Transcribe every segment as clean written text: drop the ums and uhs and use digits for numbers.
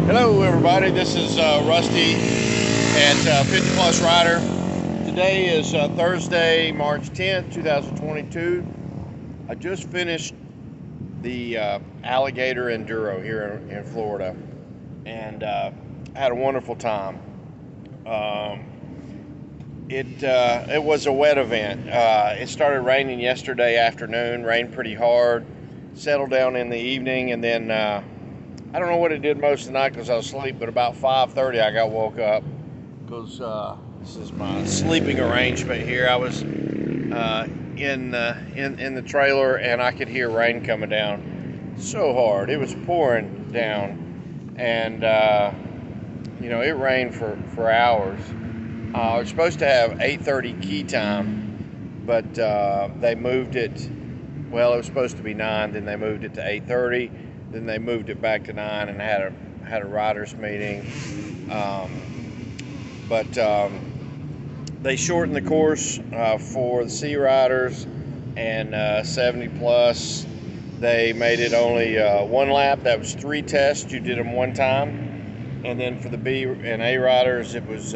Hello everybody, this is Rusty at 50 Plus Rider. Today is Thursday, March 10th, 2022. I just finished the Alligator Enduro here in Florida and had a wonderful time. It was a wet event. It started raining yesterday afternoon, rained pretty hard, settled down in the evening, and then I don't know what it did most of the night because I was asleep, but about 5:30 I got woke up because this is my sleeping arrangement here. I was in the trailer and I could hear rain coming down so hard. It was pouring down, and it rained for hours. I was supposed to have 8:30 key time, but they moved it. Well, it was supposed to be 9, then they moved it to 8:30. Then they moved it back to 9 and had a riders meeting. But they shortened the course for the C riders and 70 plus. They made it only one lap. That was 3 tests. You did them one time. And then for the B and A riders, it was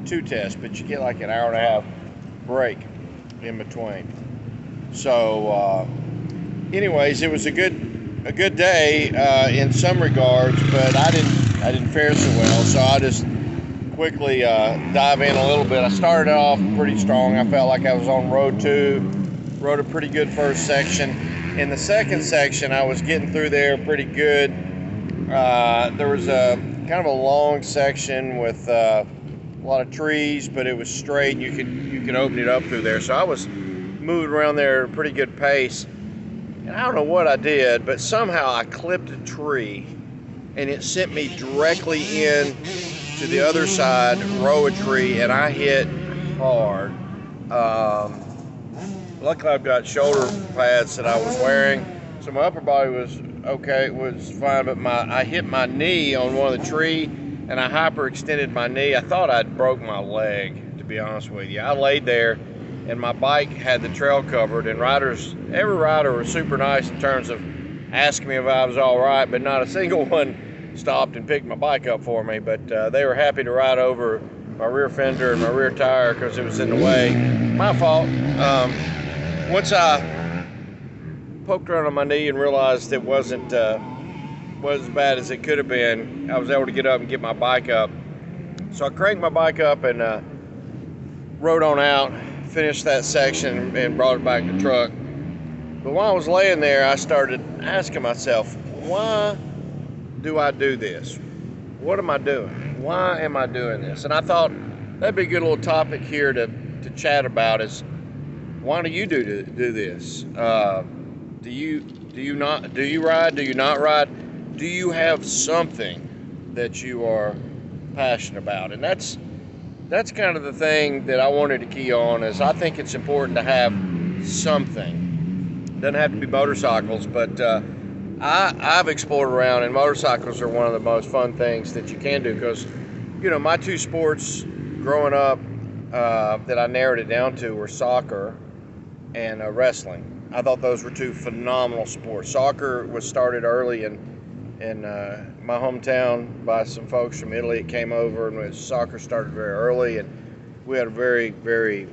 2 tests, but you get like an hour and a half break in between. So anyways, it was a good day in some regards, but I didn't fare so well. So I just quickly dive in a little bit. I started off pretty strong. I felt like I was on road 2, rode a pretty good first section. In the second section, I was getting through there pretty good. There was a kind of a long section with a lot of trees, but it was straight. And you could open it up through there. So I was moving around there at a pretty good pace. And I don't know what I did, but somehow I clipped a tree and it sent me directly in to the other side, row a tree, and I hit hard. Luckily I've got shoulder pads that I was wearing, so my upper body was okay, it was fine, but I hit my knee on one of the tree and I hyperextended my knee. I thought I'd broke my leg, to be honest with you. I laid there and my bike had the trail covered, and every rider was super nice in terms of asking me if I was all right, but not a single one stopped and picked my bike up for me. But they were happy to ride over my rear fender and my rear tire because it was in the way. My fault. Once I poked around on my knee and realized it wasn't as bad as it could have been, I was able to get up and get my bike up. So I cranked my bike up and rode on out, finished that section and brought it back to the truck. But while I was laying there, I started asking myself, why do I do this? What am I doing? Why am I doing this? And I thought that'd be a good little topic here to chat about is, why do you do this? Do you ride? Do you not ride? Do you have something that you are passionate about? And that's kind of the thing that I wanted to key on, is I think it's important to have something. It doesn't have to be motorcycles, but I've explored around, and motorcycles are one of the most fun things that you can do because, my 2 sports growing up that I narrowed it down to were soccer and wrestling. I thought those were 2 phenomenal sports. Soccer was started early in my hometown by some folks from Italy. It came over, and soccer started very early, and we had a very, very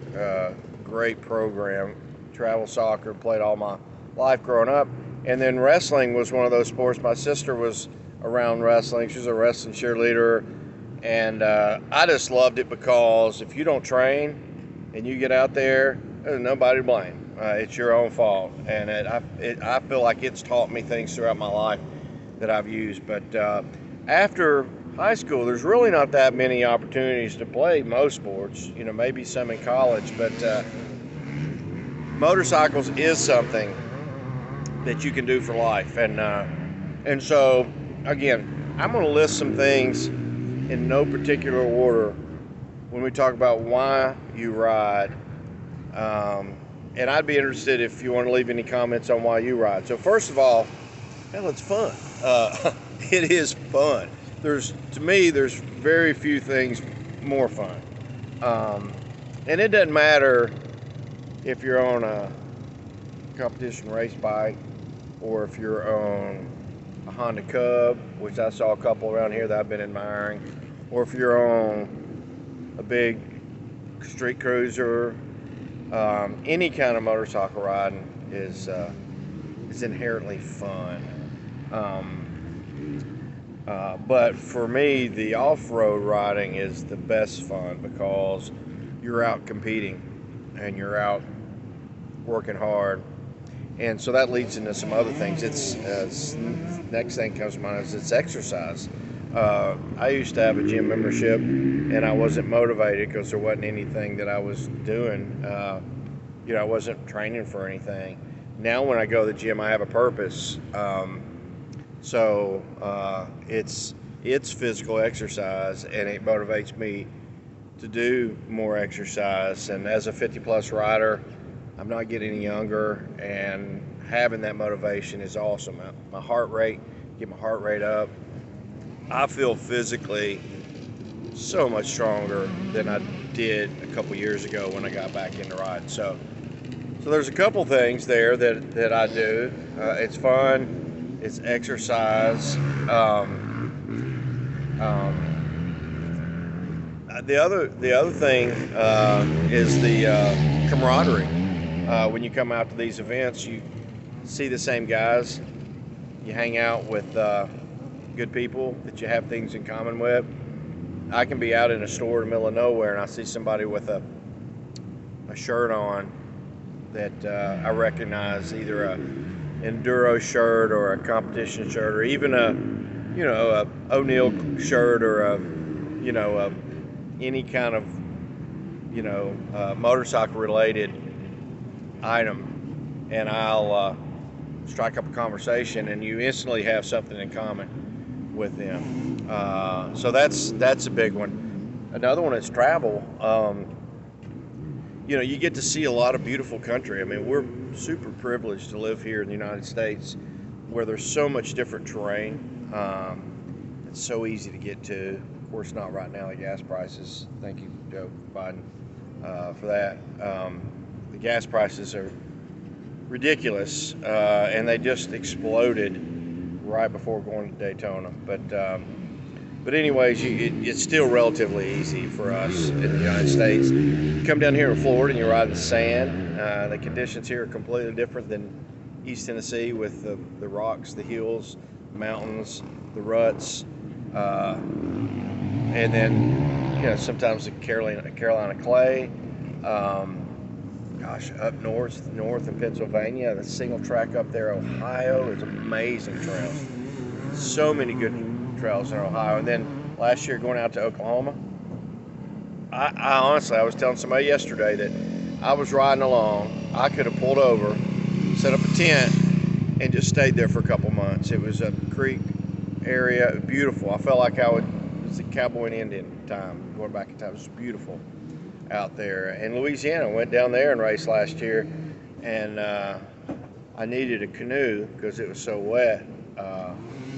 great program. Travel soccer, played all my life growing up. And then wrestling was one of those sports. My sister was around wrestling. She was a wrestling cheerleader, and I just loved it because if you don't train and you get out there, there's nobody to blame. It's your own fault, and I feel like it's taught me things throughout my life that I've used. But after high school, there's really not that many opportunities to play most sports, maybe some in college, but motorcycles is something that you can do for life. And so again, I'm going to list some things in no particular order when we talk about why you ride. And I'd be interested if you want to leave any comments on why you ride. So first of all, hell, it's fun. It is fun. To me, there's very few things more fun. And it doesn't matter if you're on a competition race bike or if you're on a Honda Cub, which I saw a couple around here that I've been admiring, or if you're on a big street cruiser, any kind of motorcycle riding is inherently fun. But for me, the off-road riding is the best fun because you're out competing and you're out working hard. And so that leads into some other things. Next thing comes to mind is it's exercise. I used to have a gym membership, and I wasn't motivated because there wasn't anything that I was doing. I wasn't training for anything. Now when I go to the gym, I have a purpose. So it's physical exercise, and it motivates me to do more exercise. And as a 50-plus rider, I'm not getting any younger, and having that motivation is awesome. My heart rate, get my heart rate up. I feel physically so much stronger than I did a couple years ago when I got back into riding. So there's a couple things there that I do. It's fun. It's exercise. The other thing is the camaraderie. When you come out to these events, you see the same guys. You hang out with good people that you have things in common with. I can be out in a store in the middle of nowhere and I see somebody with a shirt on that I recognize, either a enduro shirt or a competition shirt, or even a O'Neill shirt, or any kind of motorcycle related item, and I'll strike up a conversation, and you instantly have something in common with them. So that's a big one. Another one is travel. You get to see a lot of beautiful country. I mean, we're super privileged to live here in the United States, where there's so much different terrain. It's so easy to get to. Of course, not right now, the gas prices. Thank you, Joe Biden, for that. The gas prices are ridiculous, and they just exploded right before going to Daytona. But anyways, it's still relatively easy for us in the United States. You come down here in Florida and you ride the sand. The conditions here are completely different than East Tennessee, with the rocks, the hills, the mountains, the ruts, and then sometimes the Carolina clay. Up north in Pennsylvania, the single track up there, Ohio, is amazing trails. So many good trails in Ohio. And then last year going out to Oklahoma, I honestly, I was telling somebody yesterday that I was riding along, I could have pulled over, set up a tent, and just stayed there for a couple months. It was a creek area, beautiful. I felt like it was the cowboy and Indian time, going back in time. It was beautiful out there. And Louisiana, went down there and raced last year, and I needed a canoe because it was so wet.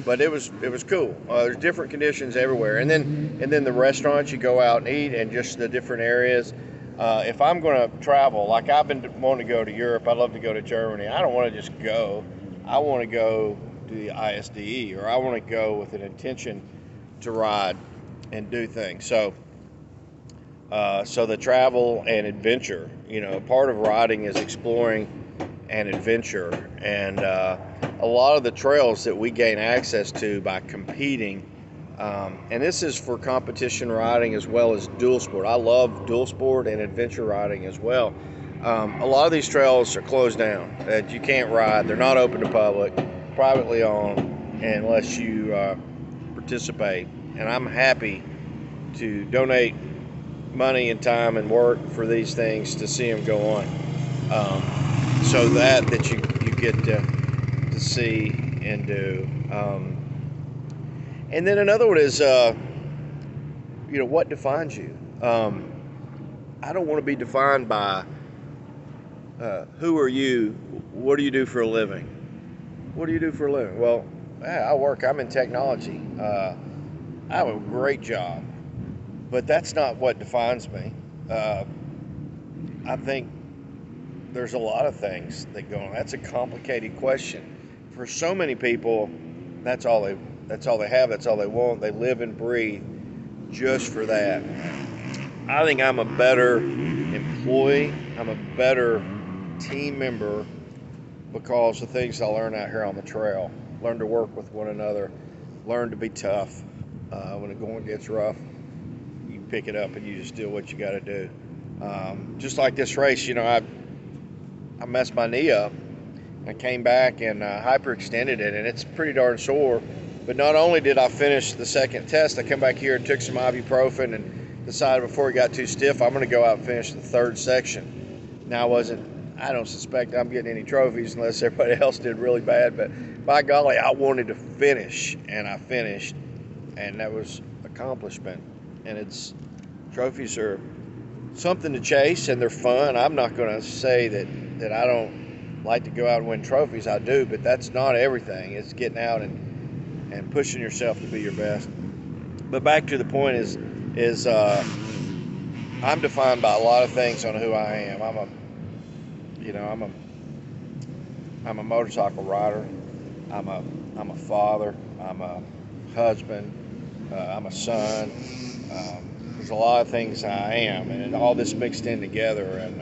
But it was cool. There's different conditions everywhere, and then the restaurants you go out and eat, and just the different areas. If I'm going to travel, like I've been wanting to go to Europe, I'd love to go to Germany. I don't want to just go. I want to go to the ISDE, or I want to go with an intention to ride and do things. So the travel and adventure, part of riding is exploring and adventure, and a lot of the trails that we gain access to by competing, and this is for competition riding as well as dual sport. I love dual sport and adventure riding as well. A lot of these trails are closed down, that you can't ride. They're not open to public, privately owned, unless you participate. And I'm happy to donate money and time and work for these things to see them go on, so that you get to see and do. And then another one is what defines you. I don't want to be defined by who are you, what do you do for a living. Well, I work, I'm in technology. I have a great job, but that's not what defines me. I think there's a lot of things that go on. That's a complicated question. For so many people, That's all they have. That's all they want. They live and breathe just for that. I think I'm a better employee. I'm a better team member because of things I learned out here on the trail. Learn to work with one another. Learn to be tough. When the going gets rough, you pick it up and you just do what you got to do. Just like this race, I messed my knee up. I came back and hyperextended it, and it's pretty darn sore. But not only did I finish the second test, I come back here and took some ibuprofen and decided before it got too stiff, I'm going to go out and finish the third section. Now, I don't suspect I'm getting any trophies unless everybody else did really bad, but by golly, I wanted to finish, and I finished, and that was accomplishment. And trophies are something to chase, and they're fun. I'm not going to say that I don't like to go out and win trophies. I do, but that's not everything. It's getting out and pushing yourself to be your best. But back to the point is I'm defined by a lot of things on who I am. I'm a motorcycle rider. I'm a father. I'm a husband. I'm a son. There's a lot of things I am, and all this mixed in together. And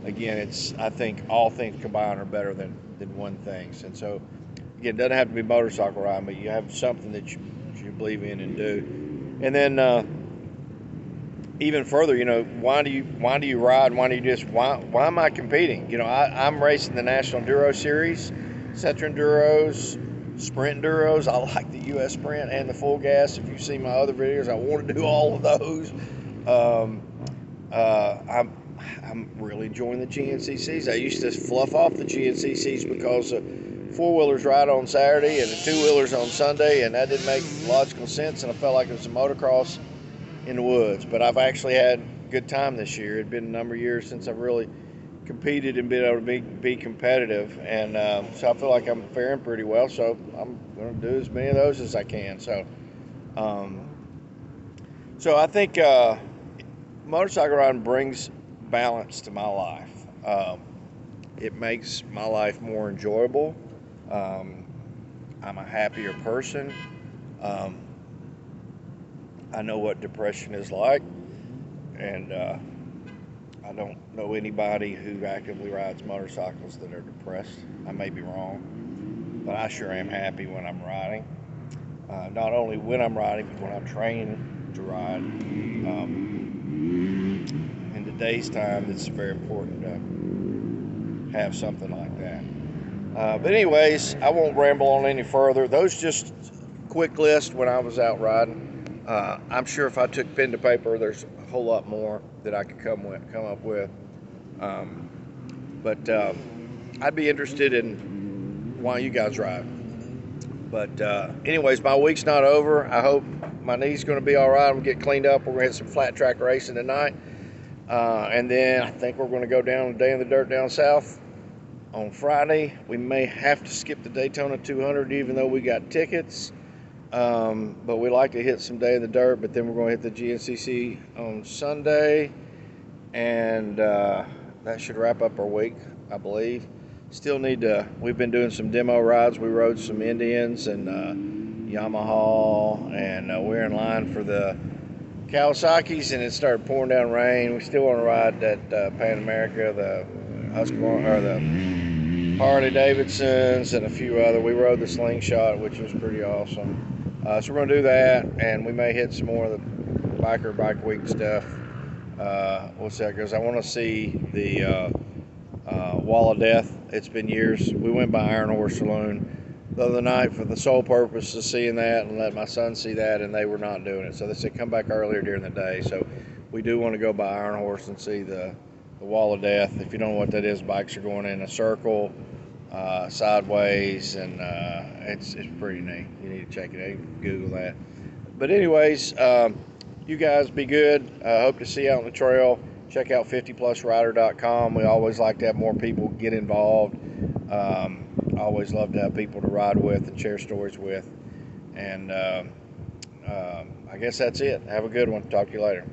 again, I think all things combined are better than one thing. And so, again, it doesn't have to be motorcycle riding, but you have something that you believe in and do. And then even further, why do you ride? Why am I competing? I'm racing the National Enduro Series, Central Enduros, Sprint Enduros. I like the US Sprint and the full gas. If you've seen my other videos, I want to do all of those. I'm really enjoying the GNCCs. I used to fluff off the GNCCs because four-wheelers ride on Saturday and the two-wheelers on Sunday, and that didn't make logical sense, and I felt like it was a motocross in the woods. But I've actually had a good time this year. It's been a number of years since I've really competed and been able to be competitive, and so I feel like I'm faring pretty well, so I'm going to do as many of those as I can. So I think motorcycle riding brings balance to my life. It makes my life more enjoyable. I'm a happier person. I know what depression is like, and I don't know anybody who actively rides motorcycles that are depressed. I may be wrong, but I sure am happy when I'm riding. Not only when I'm riding, but when I'm training to ride. In today's time, it's very important to have something like that. But anyways, I won't ramble on any further. Those just quick list when I was out riding. I'm sure if I took pen to paper, there's a whole lot more that I could come up with. But I'd be interested in why you guys ride. But anyways, my week's not over. I hope my knee's going to be all right. I'm going to get cleaned up. We're going to hit some flat track racing tonight. And then I think we're going to go down a day in the dirt down south on Friday. We may have to skip the Daytona 200 even though we got tickets. But we like to hit some day in the dirt, but then we're going to hit the GNCC on Sunday. And that should wrap up our week, I believe. Still we've been doing some demo rides. We rode some Indians and Yamaha, and we're in line for the Kawasaki's, and it started pouring down rain. We still want to ride that Pan America, the Husqvarna, or the Harley Davidsons, and a few other. We rode the Slingshot, which was pretty awesome. So we're going to do that, and we may hit some more of the Bike Week stuff. We'll see how it goes. I want to see the Wall of Death. It's been years. We went by Iron Horse Saloon the other night for the sole purpose of seeing that and let my son see that, and they were not doing it. So they said come back earlier during the day. So we do want to go by Iron Horse and see the Wall of Death. If you don't know what that is, bikes are going in a circle, sideways, and it's pretty neat. You need to check it out. Google that. But anyways, you guys be good. Hope to see you out on the trail. Check out 50plusrider.com. We always like to have more people get involved. I always love to have people to ride with and share stories with. And I guess that's it. Have a good one. Talk to you later.